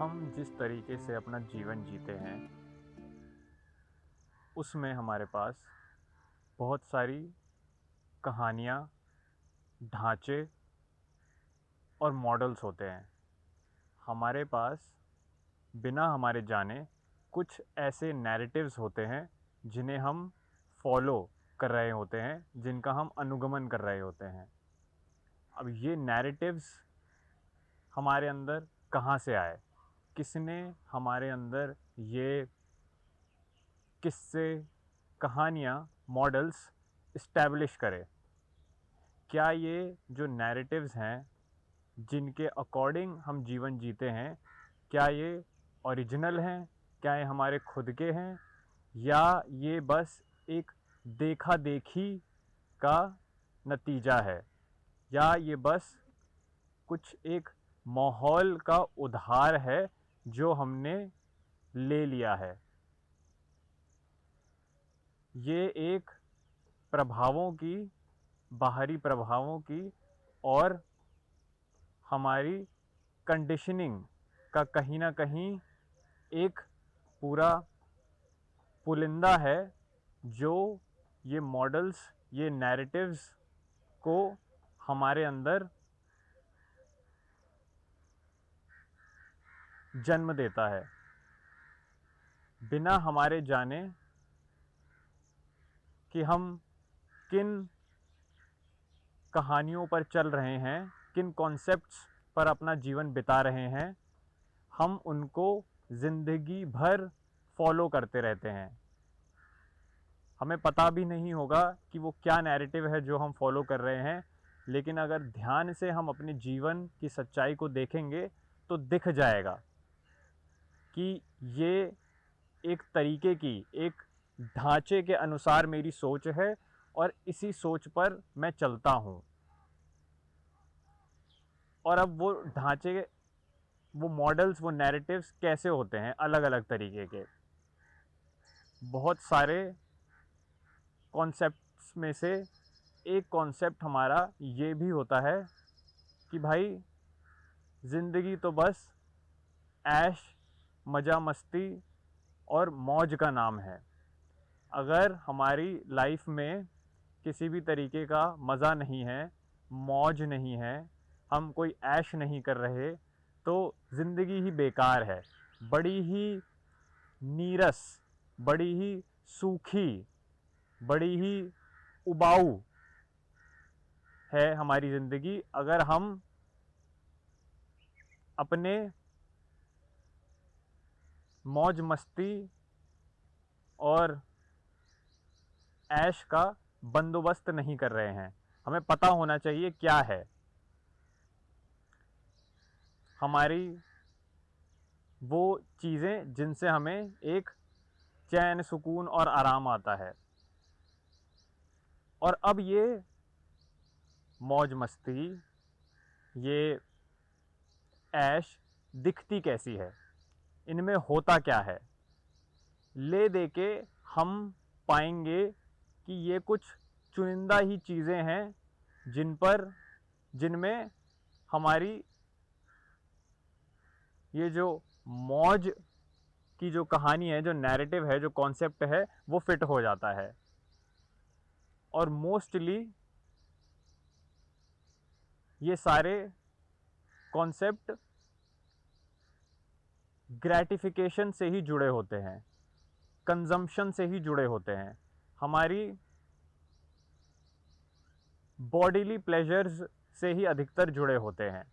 हम जिस तरीके से अपना जीवन जीते हैं उसमें हमारे पास बहुत सारी कहानियाँ, ढाँचे और मॉडल्स होते हैं। हमारे पास बिना हमारे जाने कुछ ऐसे नैरेटिव्स होते हैं जिन्हें हम फॉलो कर रहे होते हैं, जिनका हम अनुगमन कर रहे होते हैं। अब ये नैरेटिव्स हमारे अंदर कहाँ से आए? किसने हमारे अंदर ये किस्से, कहानियाँ, मॉडल्स इस्टैब्लिश करे? क्या ये जो नैरेटिव्स हैं, जिनके अकॉर्डिंग हम जीवन जीते हैं, क्या ये ओरिजिनल हैं? क्या ये हमारे खुद के हैं? या ये बस एक देखा-देखी का नतीजा है? या ये बस कुछ एक माहौल का उधार है जो हमने ले लिया है? ये एक प्रभावों की, बाहरी प्रभावों की और हमारी कंडीशनिंग का कहीं न कहीं एक पूरा पुलिंदा है, जो ये मॉडल्स, ये नैरेटिव्स को हमारे अंदर जन्म देता है। बिना हमारे जाने कि हम किन कहानियों पर चल रहे हैं, किन कॉन्सेप्ट्स पर अपना जीवन बिता रहे हैं, हम उनको ज़िंदगी भर फॉलो करते रहते हैं। हमें पता भी नहीं होगा कि वो क्या नैरेटिव है जो हम फॉलो कर रहे हैं, लेकिन अगर ध्यान से हम अपने जीवन की सच्चाई को देखेंगे तो दिख जाएगा कि ये एक तरीके की, एक ढांचे के अनुसार मेरी सोच है और इसी सोच पर मैं चलता हूँ। और अब वो ढांचे, वो मॉडल्स, वो नैरेटिव्स कैसे होते हैं? अलग अलग तरीके के बहुत सारे कॉन्सेप्ट्स में से एक कॉन्सेप्ट हमारा ये भी होता है कि भाई, ज़िंदगी तो बस ऐश, मज़ा मस्ती और मौज का नाम है। अगर हमारी लाइफ में किसी भी तरीके का मज़ा नहीं है, मौज नहीं है, हम कोई ऐश नहीं कर रहे, तो ज़िंदगी ही बेकार है। बड़ी ही नीरस, बड़ी ही सूखी, बड़ी ही उबाऊ है हमारी ज़िंदगी, अगर हम अपने मौज मस्ती और ऐश का बंदोबस्त नहीं कर रहे हैं। हमें पता होना चाहिए क्या है हमारी वो चीज़ें जिनसे हमें एक चैन, सुकून और आराम आता है। और अब ये मौज मस्ती, ये ऐश दिखती कैसी है? इनमें होता क्या है? ले दे के हम पाएंगे कि ये कुछ चुनिंदा ही चीज़ें हैं जिनमें हमारी ये जो मौज की जो कहानी है, जो नैरेटिव है, जो कॉन्सेप्ट है, वो फिट हो जाता है। और मोस्टली ये सारे कॉन्सेप्ट ग्रैटिफिकेशन से ही जुड़े होते हैं, कंजम्पशन से ही जुड़े होते हैं, हमारी बॉडीली प्लेजर्स से ही अधिकतर जुड़े होते हैं,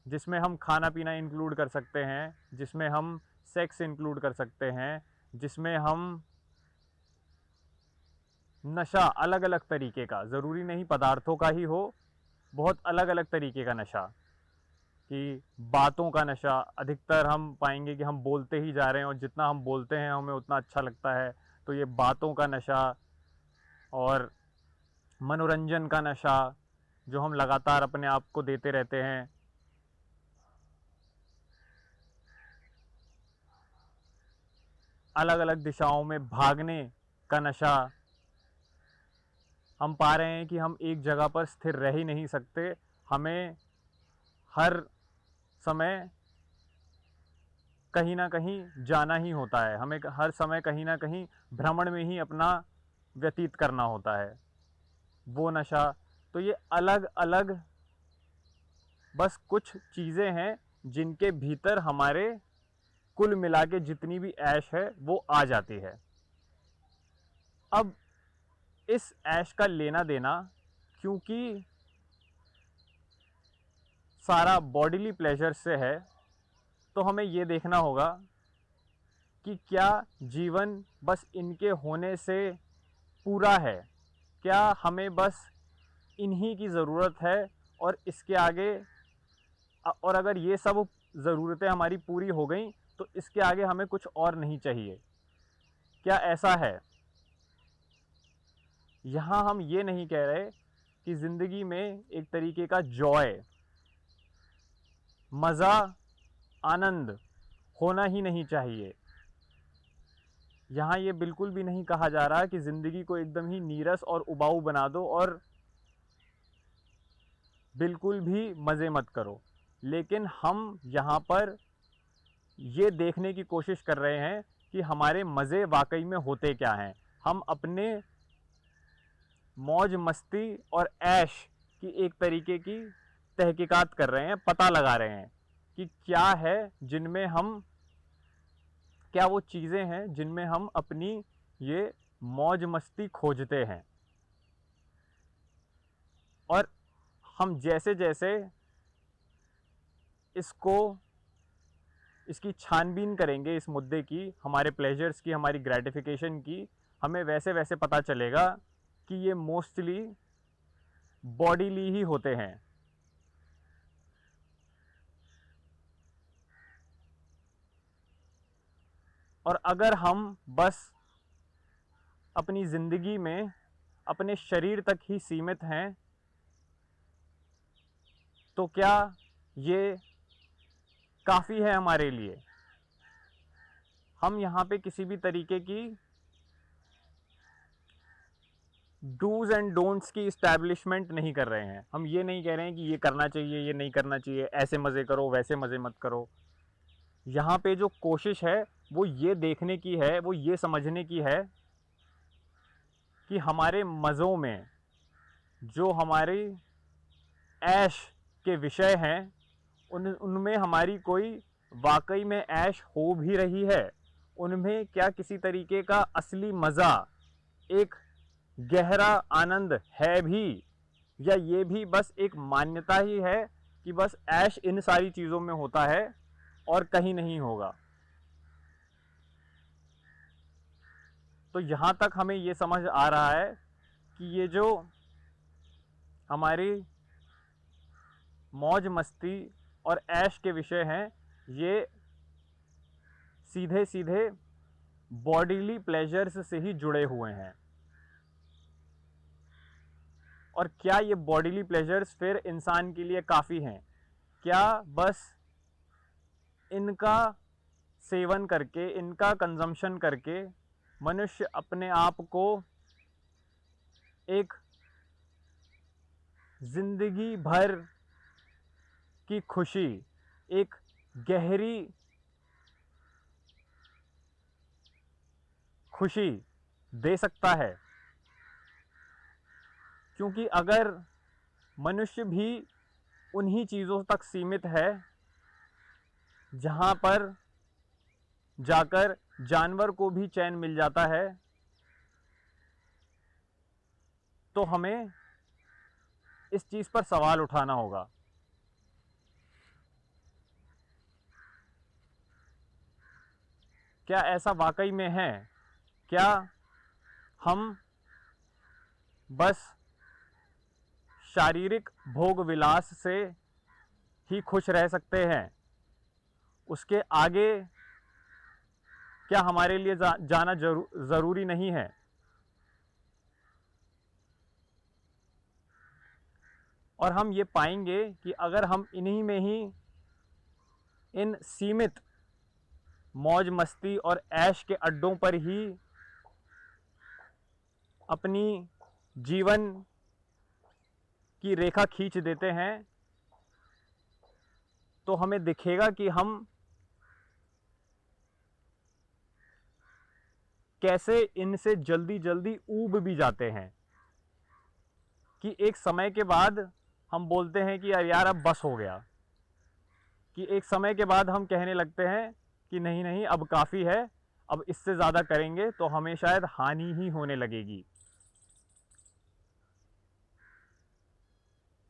जिसमें हम खाना पीना इंक्लूड कर सकते हैं, जिसमें हम सेक्स इंक्लूड कर सकते हैं, जिसमें हम नशा अलग अलग तरीके का, ज़रूरी नहीं पदार्थों का ही हो, बहुत अलग अलग तरीके का नशा, कि बातों का नशा। अधिकतर हम पाएंगे कि हम बोलते ही जा रहे हैं और जितना हम बोलते हैं हमें उतना अच्छा लगता है, तो ये बातों का नशा और मनोरंजन का नशा जो हम लगातार अपने आप को देते रहते हैं। अलग अलग दिशाओं में भागने का नशा। हम पा रहे हैं कि हम एक जगह पर स्थिर रह ही नहीं सकते, हमें हर समय कहीं ना कहीं जाना ही होता है, हमें हर समय कहीं ना कहीं भ्रमण में ही अपना व्यतीत करना होता है। वो नशा, तो ये अलग अलग बस कुछ चीज़ें हैं जिनके भीतर हमारे कुल मिला के जितनी भी ऐश है वो आ जाती है। अब इस ऐश का लेना देना, क्योंकि सारा बॉडीली प्लेजर से है, तो हमें ये देखना होगा कि क्या जीवन बस इनके होने से पूरा है, क्या हमें बस इन्हीं की ज़रूरत है और इसके आगे, और अगर ये सब ज़रूरतें हमारी पूरी हो गई तो इसके आगे हमें कुछ और नहीं चाहिए, क्या ऐसा है? यहाँ हम ये नहीं कह रहे कि ज़िंदगी में एक तरीके का जॉय, मज़ा, आनंद होना ही नहीं चाहिए। यहाँ ये बिल्कुल भी नहीं कहा जा रहा कि ज़िंदगी को एकदम ही नीरस और उबाऊ बना दो और बिल्कुल भी मज़े मत करो। लेकिन हम यहाँ पर ये देखने की कोशिश कर रहे हैं कि हमारे मज़े वाकई में होते क्या हैं। हम अपने मौज मस्ती और ऐश की एक तरीके की तहकीकात कर रहे हैं, पता लगा रहे हैं कि क्या है जिनमें हम, क्या वो चीज़ें हैं जिनमें हम अपनी ये मौज मस्ती खोजते हैं। और हम जैसे जैसे इसको, इसकी छानबीन करेंगे इस मुद्दे की, हमारे प्लेजर्स की, हमारी ग्रेटिफिकेशन की, हमें वैसे वैसे पता चलेगा कि ये मोस्टली बॉडीली ही होते हैं। और अगर हम बस अपनी ज़िंदगी में अपने शरीर तक ही सीमित हैं तो क्या ये काफ़ी है हमारे लिए? हम यहाँ पे किसी भी तरीके की डूज़ एंड डोंट्स की इस्टेब्लिशमेंट नहीं कर रहे हैं। हम ये नहीं कह रहे हैं कि ये करना चाहिए, ये नहीं करना चाहिए, ऐसे मज़े करो, वैसे मज़े मत करो। यहाँ पे जो कोशिश है वो ये देखने की है, वो ये समझने की है कि हमारे मज़ों में जो हमारी ऐश के विषय हैं उनमें हमारी कोई वाकई में ऐश हो भी रही है, उनमें क्या किसी तरीके का असली मज़ा, एक गहरा आनंद है भी, या ये भी बस एक मान्यता ही है कि बस ऐश इन सारी चीज़ों में होता है और कहीं नहीं होगा। तो यहाँ तक हमें ये समझ आ रहा है कि ये जो हमारी मौज मस्ती और ऐश के विषय हैं ये सीधे सीधे बॉडीली प्लेजर्स से ही जुड़े हुए हैं। और क्या ये बॉडीली प्लेजर्स फिर इंसान के लिए काफ़ी हैं? क्या बस इनका सेवन करके, इनका कंजम्पशन करके मनुष्य अपने आप को एक ज़िंदगी भर की खुशी, एक गहरी खुशी दे सकता है? क्योंकि अगर मनुष्य भी उन्हीं चीज़ों तक सीमित है जहाँ पर जाकर जानवर को भी चैन मिल जाता है, तो हमें इस चीज़ पर सवाल उठाना होगा। क्या ऐसा वाकई में है? क्या हम बस शारीरिक भोग विलास से ही खुश रह सकते हैं? उसके आगे क्या हमारे लिए जाना ज़रूरी नहीं है? और हम ये पाएंगे कि अगर हम इन्हीं में ही, इन सीमित मौज मस्ती और ऐश के अड्डों पर ही अपनी जीवन की रेखा खींच देते हैं, तो हमें दिखेगा कि हम कैसे इनसे जल्दी जल्दी ऊब भी जाते हैं कि एक समय के बाद हम बोलते हैं कि यार अब बस हो गया, कि एक समय के बाद हम कहने लगते हैं कि नहीं नहीं अब काफ़ी है, अब इससे ज़्यादा करेंगे तो हमें शायद हानि ही होने लगेगी।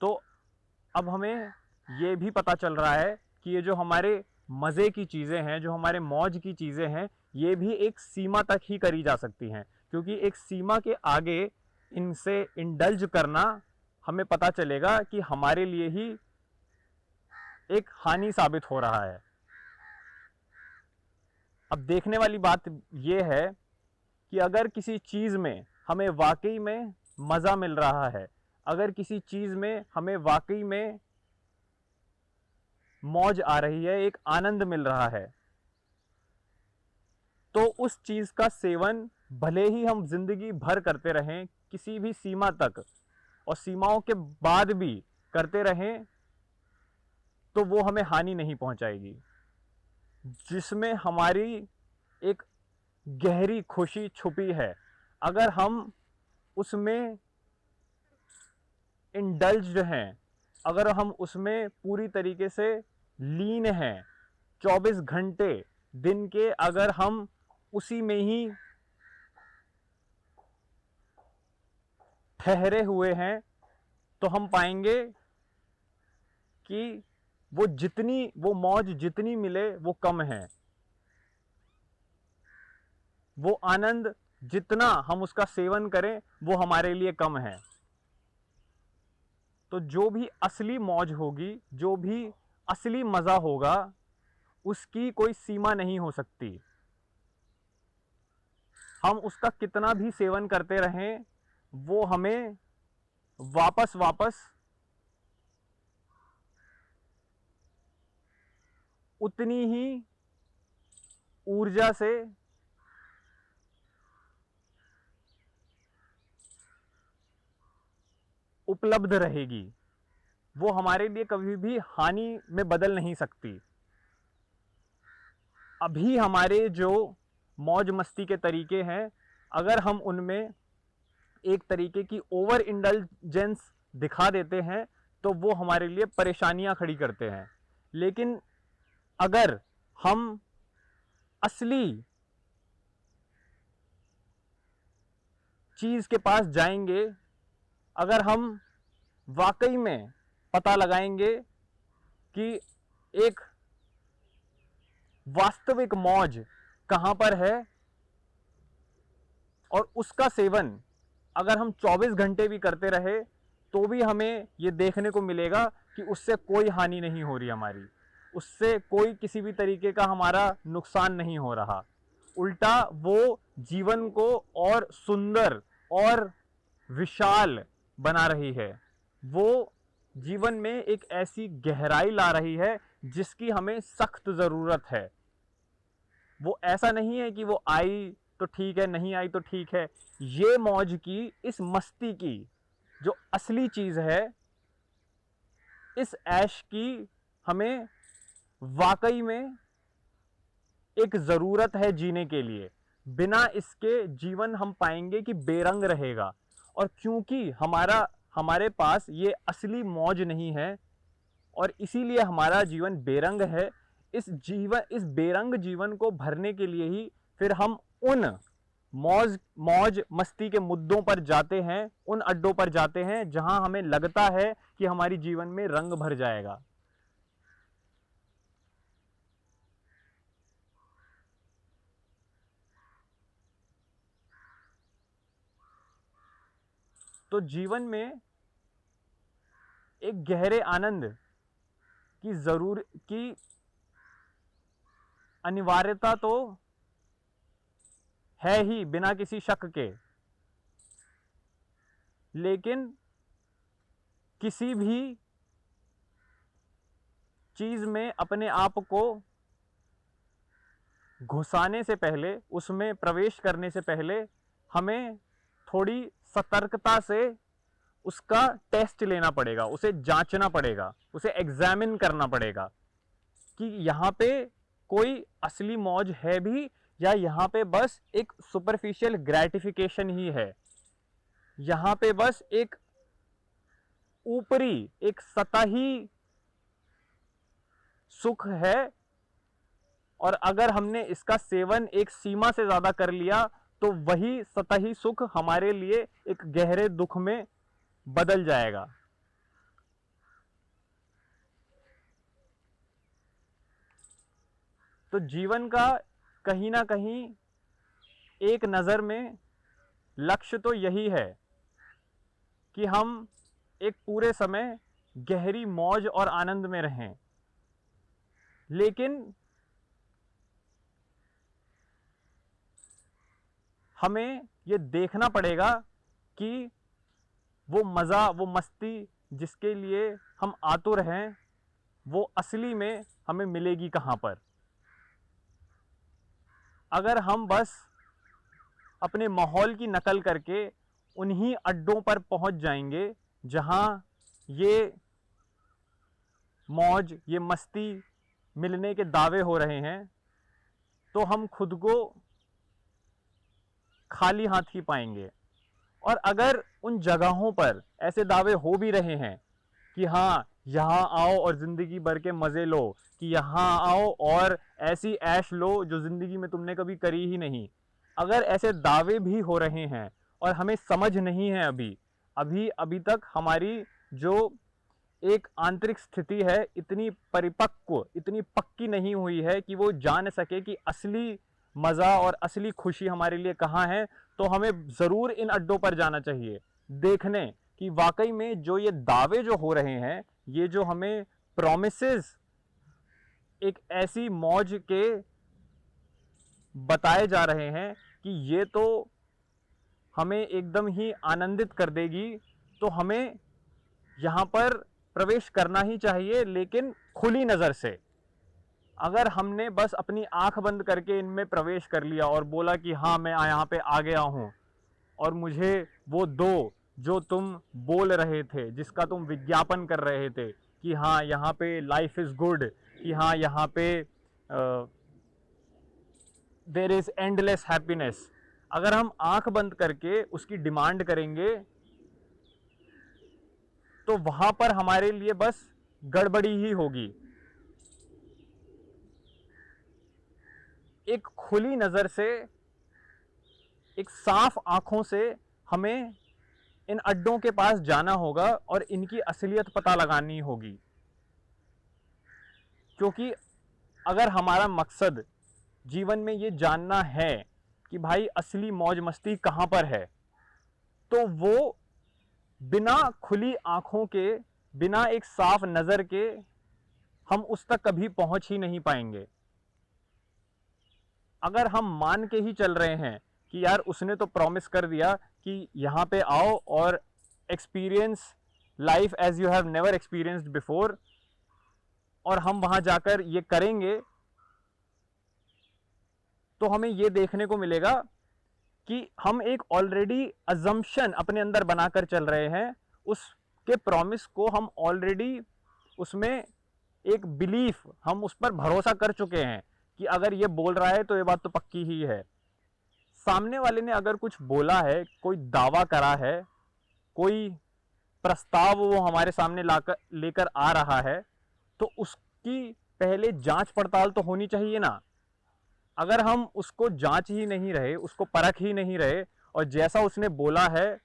तो अब हमें ये भी पता चल रहा है कि ये जो हमारे मज़े की चीज़ें हैं, जो हमारे मौज की चीज़ें हैं, ये भी एक सीमा तक ही करी जा सकती हैं, क्योंकि एक सीमा के आगे इनसे इंडल्ज करना हमें पता चलेगा कि हमारे लिए ही एक हानि साबित हो रहा है। अब देखने वाली बात यह है कि अगर किसी चीज़ में हमें वाकई में मज़ा मिल रहा है, अगर किसी चीज़ में हमें वाकई में मौज आ रही है, एक आनंद मिल रहा है, तो उस चीज़ का सेवन भले ही हम जिंदगी भर करते रहें, किसी भी सीमा तक और सीमाओं के बाद भी करते रहें, तो वो हमें हानि नहीं पहुंचाएगी। जिसमें हमारी एक गहरी खुशी छुपी है, अगर हम उसमें इंडल्ज्ड हैं, अगर हम उसमें पूरी तरीके से लीन हैं, 24 घंटे दिन के अगर हम उसी में ही ठहरे हुए हैं, तो हम पाएंगे कि वो मौज जितनी मिले वो कम है, वो आनंद जितना हम उसका सेवन करें वो हमारे लिए कम है। तो जो भी असली मौज होगी, जो भी असली मज़ा होगा, उसकी कोई सीमा नहीं हो सकती। हम उसका कितना भी सेवन करते रहें, वो हमें वापस वापस उतनी ही ऊर्जा से उपलब्ध रहेगी, वो हमारे लिए कभी भी हानि में बदल नहीं सकती। अभी हमारे जो मौज मस्ती के तरीके हैं, अगर हम उनमें एक तरीके की ओवर इंडल्जेंस दिखा देते हैं, तो वो हमारे लिए परेशानियां खड़ी करते हैं। लेकिन अगर हम असली चीज़ के पास जाएंगे, अगर हम वाकई में पता लगाएंगे कि एक वास्तविक मौज कहाँ पर है, और उसका सेवन अगर हम 24 घंटे भी करते रहे, तो भी हमें ये देखने को मिलेगा कि उससे कोई हानि नहीं हो रही हमारी, उससे कोई किसी भी तरीके का हमारा नुकसान नहीं हो रहा। उल्टा वो जीवन को और सुंदर और विशाल बना रही है, वो जीवन में एक ऐसी गहराई ला रही है जिसकी हमें सख्त ज़रूरत है। वो ऐसा नहीं है कि वो आई तो ठीक है, नहीं आई तो ठीक है। ये मौज की, इस मस्ती की जो असली चीज़ है, इस ऐश की हमें वाकई में एक ज़रूरत है जीने के लिए। बिना इसके जीवन हम पाएंगे कि बेरंग रहेगा। और क्योंकि हमारे पास ये असली मौज नहीं है और इसीलिए हमारा जीवन बेरंग है, इस बेरंग जीवन को भरने के लिए ही फिर हम उन मौज मस्ती के मुद्दों पर जाते हैं, उन अड्डों पर जाते हैं जहां हमें लगता है कि हमारी जीवन में रंग भर जाएगा। तो जीवन में एक गहरे आनंद की अनिवार्यता तो है ही, बिना किसी शक के। लेकिन किसी भी चीज में अपने आप को घुसाने से पहले, उसमें प्रवेश करने से पहले, हमें थोड़ी सतर्कता से उसका टेस्ट लेना पड़ेगा, उसे जांचना पड़ेगा, उसे एग्जामिन करना पड़ेगा कि यहाँ पे कोई असली मौज है भी या यहाँ पे बस एक सुपरफिशियल ग्रेटिफिकेशन ही है, यहाँ पे बस एक ऊपरी, एक सतही सुख है। और अगर हमने इसका सेवन एक सीमा से ज्यादा कर लिया तो वही सतही सुख हमारे लिए एक गहरे दुख में बदल जाएगा। तो जीवन का कहीं ना कहीं एक नजर में लक्ष्य तो यही है कि हम एक पूरे समय गहरी मौज और आनंद में रहें, लेकिन हमें ये देखना पड़ेगा कि वो मज़ा, वो मस्ती जिसके लिए हम आतुर हैं, वो असली में हमें मिलेगी कहाँ पर। अगर हम बस अपने माहौल की नकल करके उन्हीं अड्डों पर पहुंच जाएंगे जहां ये मौज, ये मस्ती मिलने के दावे हो रहे हैं, तो हम खुद को खाली हाथ ही पाएंगे। और अगर उन जगहों पर ऐसे दावे हो भी रहे हैं कि हाँ यहाँ आओ और ज़िंदगी भर के मज़े लो, कि यहाँ आओ और ऐसी ऐश लो जो ज़िंदगी में तुमने कभी करी ही नहीं, अगर ऐसे दावे भी हो रहे हैं और हमें समझ नहीं है अभी तक हमारी जो एक आंतरिक स्थिति है इतनी परिपक्व, इतनी पक्की नहीं हुई है कि वो जान सके कि असली मज़ा और असली खुशी हमारे लिए कहाँ है, तो हमें ज़रूर इन अड्डों पर जाना चाहिए देखने कि वाकई में जो ये दावे जो हो रहे हैं, ये जो हमें प्रॉमिसेस एक ऐसी मौज के बताए जा रहे हैं कि ये तो हमें एकदम ही आनंदित कर देगी, तो हमें यहाँ पर प्रवेश करना ही चाहिए, लेकिन खुली नज़र से। अगर हमने बस अपनी आंख बंद करके इनमें प्रवेश कर लिया और बोला कि हाँ मैं यहाँ पे आ गया हूँ और मुझे वो दो जो तुम बोल रहे थे, जिसका तुम विज्ञापन कर रहे थे कि हाँ यहाँ पे लाइफ इज़ गुड, कि हाँ यहाँ पे देयर इज़ एंडलेस हैप्पीनेस, अगर हम आंख बंद करके उसकी डिमांड करेंगे तो वहां पर हमारे लिए बस गड़बड़ी ही होगी। एक खुली नज़र से, एक साफ आंखों से हमें इन अड्डों के पास जाना होगा और इनकी असलियत पता लगानी होगी। क्योंकि अगर हमारा मकसद जीवन में ये जानना है कि भाई असली मौज मस्ती कहाँ पर है, तो वो बिना खुली आंखों के, बिना एक साफ नज़र के हम उस तक कभी पहुंच ही नहीं पाएंगे। अगर हम मान के ही चल रहे हैं कि यार उसने तो प्रॉमिस कर दिया कि यहाँ पे आओ और experience life as you have never experienced before, और हम वहाँ जाकर ये करेंगे, तो हमें ये देखने को मिलेगा कि हम एक ऑलरेडी अजम्पशन अपने अंदर बनाकर चल रहे हैं। उसके प्रॉमिस को हम ऑलरेडी उसमें एक बिलीफ, हम उस पर भरोसा कर चुके हैं कि अगर ये बोल रहा है तो ये बात तो पक्की ही है। सामने वाले ने अगर कुछ बोला है, कोई दावा करा है, कोई प्रस्ताव वो हमारे सामने लाकर लेकर आ रहा है, तो उसकी पहले जांच पड़ताल तो होनी चाहिए ना। अगर हम उसको जांच ही नहीं रहे, उसको परख ही नहीं रहे और जैसा उसने बोला है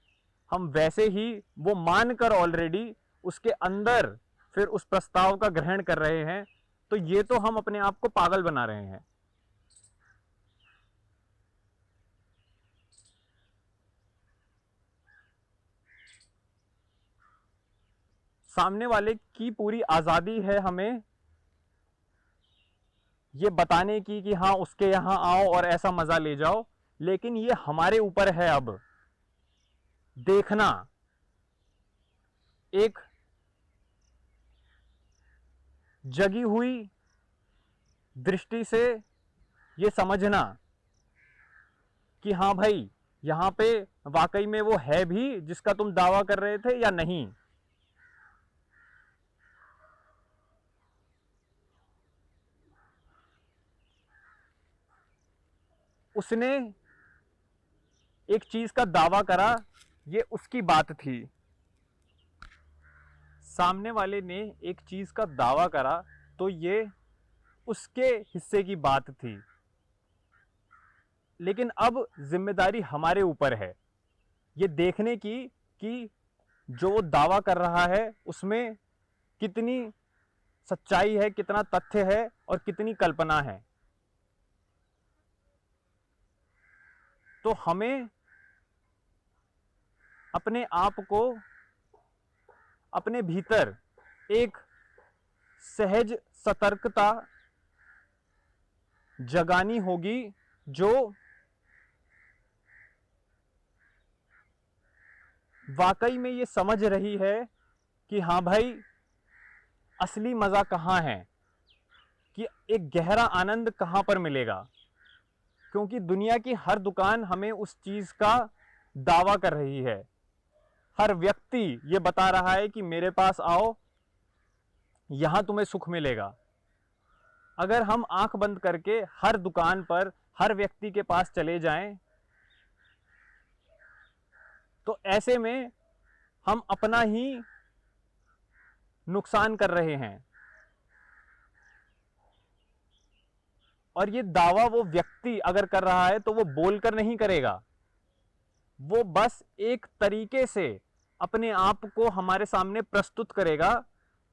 हम वैसे ही वो मानकर ऑलरेडी उसके अंदर फिर उस प्रस्ताव का ग्रहण कर रहे हैं, तो ये तो हम अपने आप को पागल बना रहे हैं। सामने वाले की पूरी आजादी है हमें ये बताने की कि हाँ उसके यहां आओ और ऐसा मजा ले जाओ, लेकिन ये हमारे ऊपर है अब देखना, एक जगी हुई दृष्टि से ये समझना कि हाँ भाई यहाँ पे वाकई में वो है भी जिसका तुम दावा कर रहे थे या नहीं। उसने एक चीज का दावा करा, ये उसकी बात थी। सामने वाले ने एक चीज का दावा करा तो ये उसके हिस्से की बात थी। लेकिन अब जिम्मेदारी हमारे ऊपर है ये देखने की कि जो वो दावा कर रहा है उसमें कितनी सच्चाई है, कितना तथ्य है और कितनी कल्पना है। तो हमें अपने आप को अपने भीतर एक सहज सतर्कता जगानी होगी जो वाकई में ये समझ रही है कि हाँ भाई, असली मजा कहाँ है, कि एक गहरा आनंद कहाँ पर मिलेगा। क्योंकि दुनिया की हर दुकान हमें उस चीज का दावा कर रही है। हर व्यक्ति ये बता रहा है कि मेरे पास आओ, यहां तुम्हें सुख मिलेगा। अगर हम आंख बंद करके हर दुकान पर हर व्यक्ति के पास चले जाएं तो ऐसे में हम अपना ही नुकसान कर रहे हैं। और ये दावा वो व्यक्ति अगर कर रहा है तो वो बोलकर नहीं करेगा, वो बस एक तरीके से अपने आप को हमारे सामने प्रस्तुत करेगा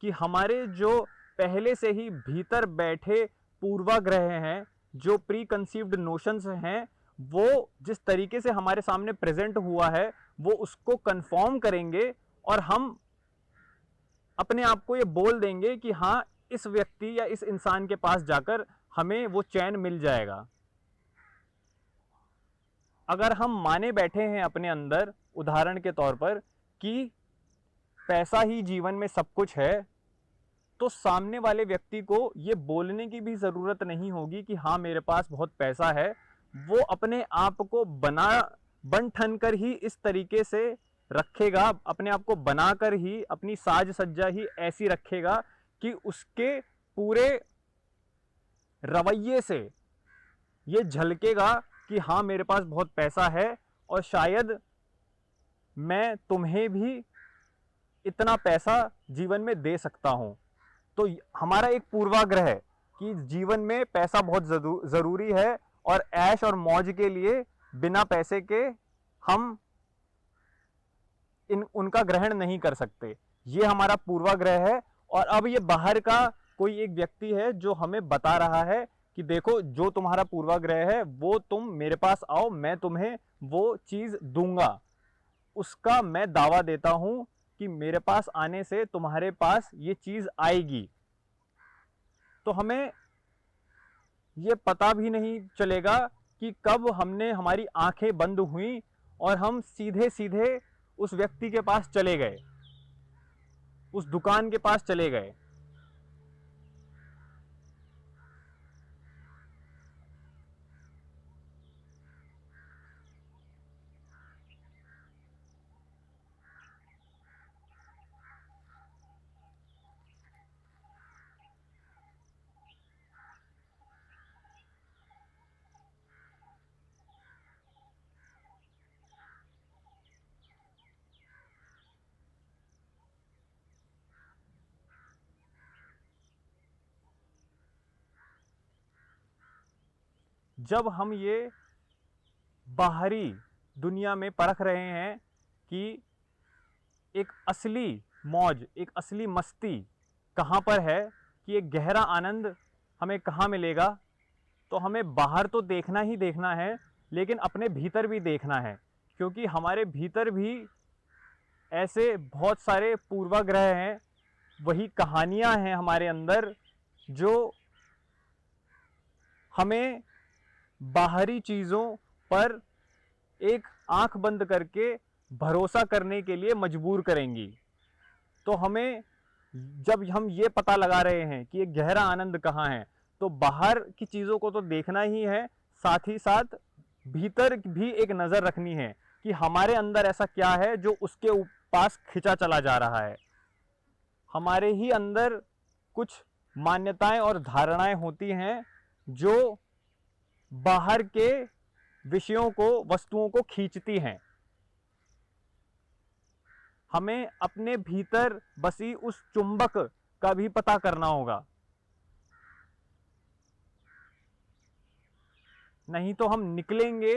कि हमारे जो पहले से ही भीतर बैठे पूर्वाग्रह हैं, जो प्री कंसीव्ड नोशंस हैं, वो जिस तरीके से हमारे सामने प्रेजेंट हुआ है वो उसको कंफर्म करेंगे और हम अपने आप को ये बोल देंगे कि हाँ, इस व्यक्ति या इस इंसान के पास जाकर हमें वो चैन मिल जाएगा। अगर हम माने बैठे हैं अपने अंदर, उदाहरण के तौर पर, कि पैसा ही जीवन में सब कुछ है, तो सामने वाले व्यक्ति को ये बोलने की भी ज़रूरत नहीं होगी कि हाँ मेरे पास बहुत पैसा है। वो अपने आप को बन ठन कर ही इस तरीके से रखेगा, अपने आप को बनाकर ही, अपनी साज सज्जा ही ऐसी रखेगा कि उसके पूरे रवैये से ये झलकेगा कि हाँ मेरे पास बहुत पैसा है और शायद मैं तुम्हें भी इतना पैसा जीवन में दे सकता हूँ। तो हमारा एक पूर्वाग्रह है कि जीवन में पैसा बहुत ज़रूरी है और ऐश और मौज के लिए बिना पैसे के हम उनका ग्रहण नहीं कर सकते। ये हमारा पूर्वाग्रह है। और अब ये बाहर का कोई एक व्यक्ति है जो हमें बता रहा है कि देखो, जो तुम्हारा पूर्वाग्रह है वो तुम मेरे पास आओ, मैं तुम्हें वो चीज़ दूंगा। उसका मैं दावा देता हूं कि मेरे पास आने से तुम्हारे पास ये चीज़ आएगी। तो हमें ये पता भी नहीं चलेगा कि कब हमने हमारी आंखें बंद हुई और हम सीधे सीधे उस व्यक्ति के पास चले गए, उस दुकान के पास चले गए। जब हम ये बाहरी दुनिया में परख रहे हैं कि एक असली मौज, एक असली मस्ती कहाँ पर है, कि एक गहरा आनंद हमें कहाँ मिलेगा, तो हमें बाहर तो देखना ही देखना है लेकिन अपने भीतर भी देखना है। क्योंकि हमारे भीतर भी ऐसे बहुत सारे पूर्वाग्रह हैं, वही कहानियाँ हैं हमारे अंदर जो हमें बाहरी चीज़ों पर एक आंख बंद करके भरोसा करने के लिए मजबूर करेंगी। तो हमें, जब हम ये पता लगा रहे हैं कि ये गहरा आनंद कहाँ है, तो बाहर की चीज़ों को तो देखना ही है, साथ ही साथ भीतर भी एक नज़र रखनी है कि हमारे अंदर ऐसा क्या है जो उसके पास खिंचा चला जा रहा है। हमारे ही अंदर कुछ मान्यताएं और धारणाएं होती हैं जो बाहर के विषयों को, वस्तुओं को खींचती हैं। हमें अपने भीतर बसी उस चुंबक का भी पता करना होगा, नहीं तो हम निकलेंगे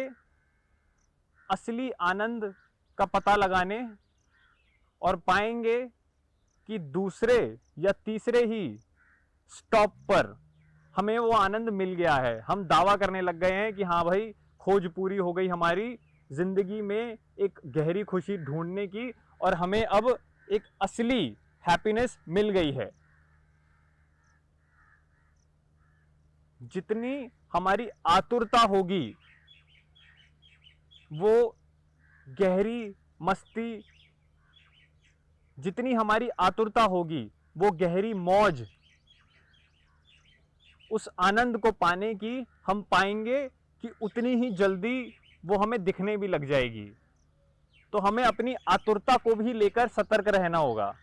असली आनंद का पता लगाने और पाएंगे कि दूसरे या तीसरे ही स्टॉप पर हमें वो आनंद मिल गया है। हम दावा करने लग गए हैं कि हाँ भाई, खोज पूरी हो गई हमारी जिंदगी में एक गहरी खुशी ढूंढने की, और हमें अब एक असली हैप्पीनेस मिल गई है। जितनी हमारी आतुरता होगी, वो गहरी मस्ती, जितनी हमारी आतुरता होगी, वो गहरी मौज, उस आनंद को पाने की हम पाएंगे कि उतनी ही जल्दी वो हमें दिखने भी लग जाएगी। तो हमें अपनी आतुरता को भी लेकर सतर्क रहना होगा।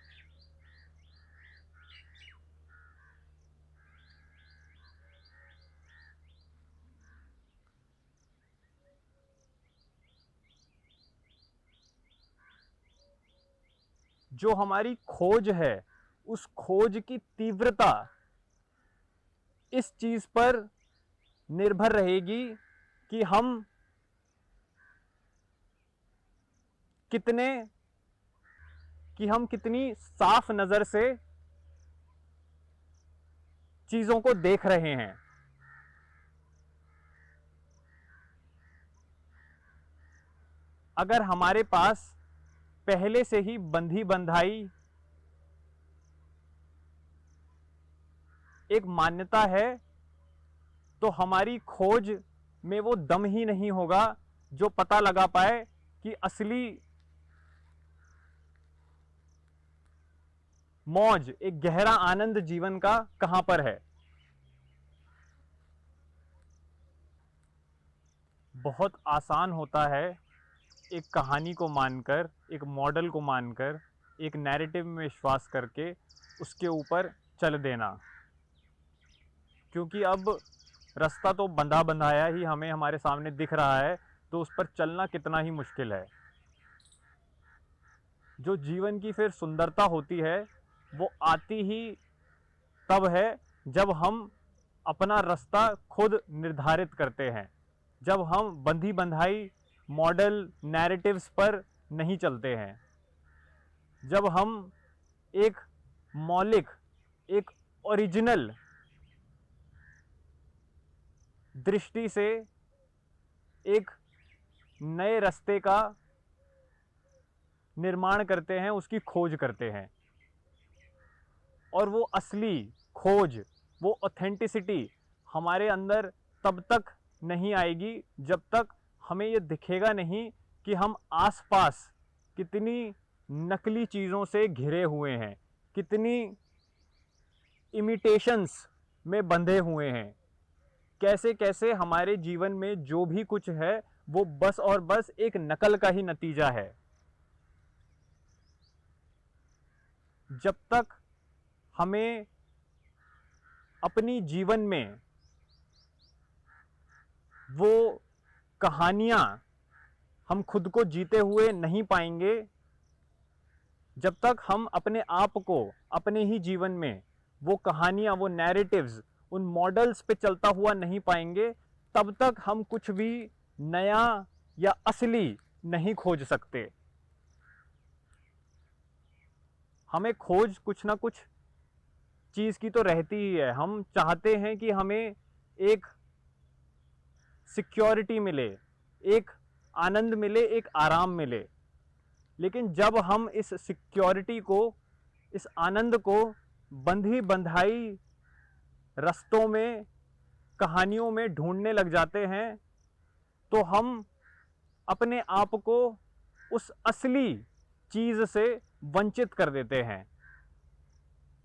जो हमारी खोज है, उस खोज की तीव्रता इस चीज पर निर्भर रहेगी कि हम कितनी साफ नजर से चीजों को देख रहे हैं। अगर हमारे पास पहले से ही बंधी बंधाई एक मान्यता है, तो हमारी खोज में वो दम ही नहीं होगा जो पता लगा पाए कि असली मौज, एक गहरा आनंद जीवन का कहां पर है। बहुत आसान होता है एक कहानी को मानकर, एक मॉडल को मानकर, एक नैरेटिव में विश्वास करके उसके ऊपर चल देना, क्योंकि अब रास्ता तो बंधा बंधाया ही हमें हमारे सामने दिख रहा है, तो उस पर चलना कितना ही मुश्किल है। जो जीवन की फिर सुंदरता होती है, वो आती ही तब है जब हम अपना रास्ता खुद निर्धारित करते हैं, जब हम बंधी बंधाई मॉडल नैरेटिव्स पर नहीं चलते हैं, जब हम एक मौलिक, एक ओरिजिनल दृष्टि से एक नए रास्ते का निर्माण करते हैं, उसकी खोज करते हैं। और वो असली खोज, वो ऑथेंटिसिटी हमारे अंदर तब तक नहीं आएगी जब तक हमें ये दिखेगा नहीं कि हम आसपास कितनी नकली चीज़ों से घिरे हुए हैं, कितनी इमिटेशंस में बंधे हुए हैं, कैसे कैसे हमारे जीवन में जो भी कुछ है वो बस और बस एक नकल का ही नतीजा है। जब तक हमें अपनी जीवन में वो कहानियां हम खुद को जीते हुए नहीं पाएंगे, जब तक हम अपने आप को अपने ही जीवन में वो कहानियां, वो नैरेटिव्स, उन मॉडल्स पे चलता हुआ नहीं पाएंगे, तब तक हम कुछ भी नया या असली नहीं खोज सकते। हमें खोज कुछ ना कुछ चीज़ की तो रहती ही है। हम चाहते हैं कि हमें एक सिक्योरिटी मिले, एक आनंद मिले, एक आराम मिले। लेकिन जब हम इस सिक्योरिटी को, इस आनंद को बंधी बंधाई रास्तों में, कहानियों में ढूंढने लग जाते हैं, तो हम अपने आप को उस असली चीज़ से वंचित कर देते हैं।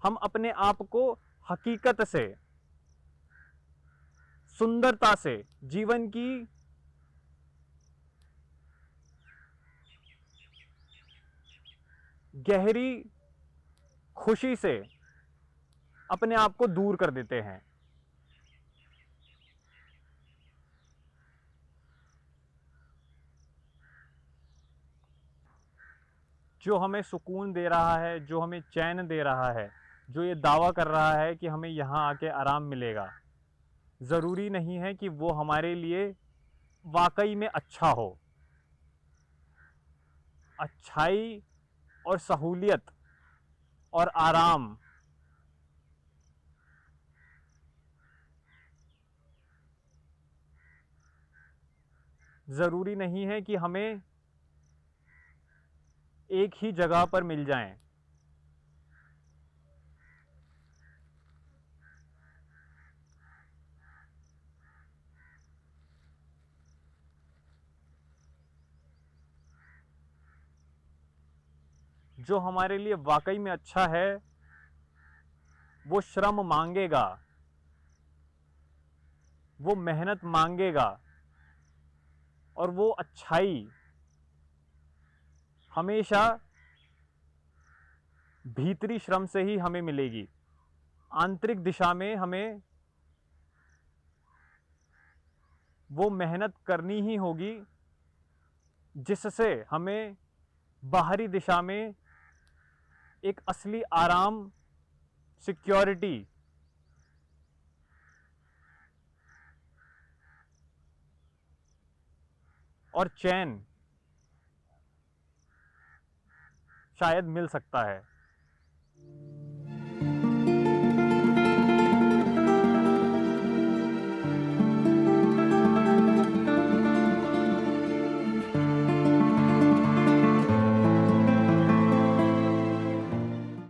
हम अपने आप को हकीकत से, सुंदरता से, जीवन की गहरी खुशी से अपने आप को दूर कर देते हैं। जो हमें सुकून दे रहा है, जो हमें चैन दे रहा है, जो ये दावा कर रहा है कि हमें यहाँ आके आराम मिलेगा, ज़रूरी नहीं है कि वो हमारे लिए वाकई में अच्छा हो। अच्छाई और सहूलियत और आराम ज़रूरी नहीं है कि हमें एक ही जगह पर मिल जाएं। जो हमारे लिए वाकई में अच्छा है वो श्रम मांगेगा, वो मेहनत मांगेगा, और वो अच्छाई हमेशा भीतरी श्रम से ही हमें मिलेगी। आंतरिक दिशा में हमें वो मेहनत करनी ही होगी जिससे हमें बाहरी दिशा में एक असली आराम, सिक्योरिटी और चैन शायद मिल सकता है।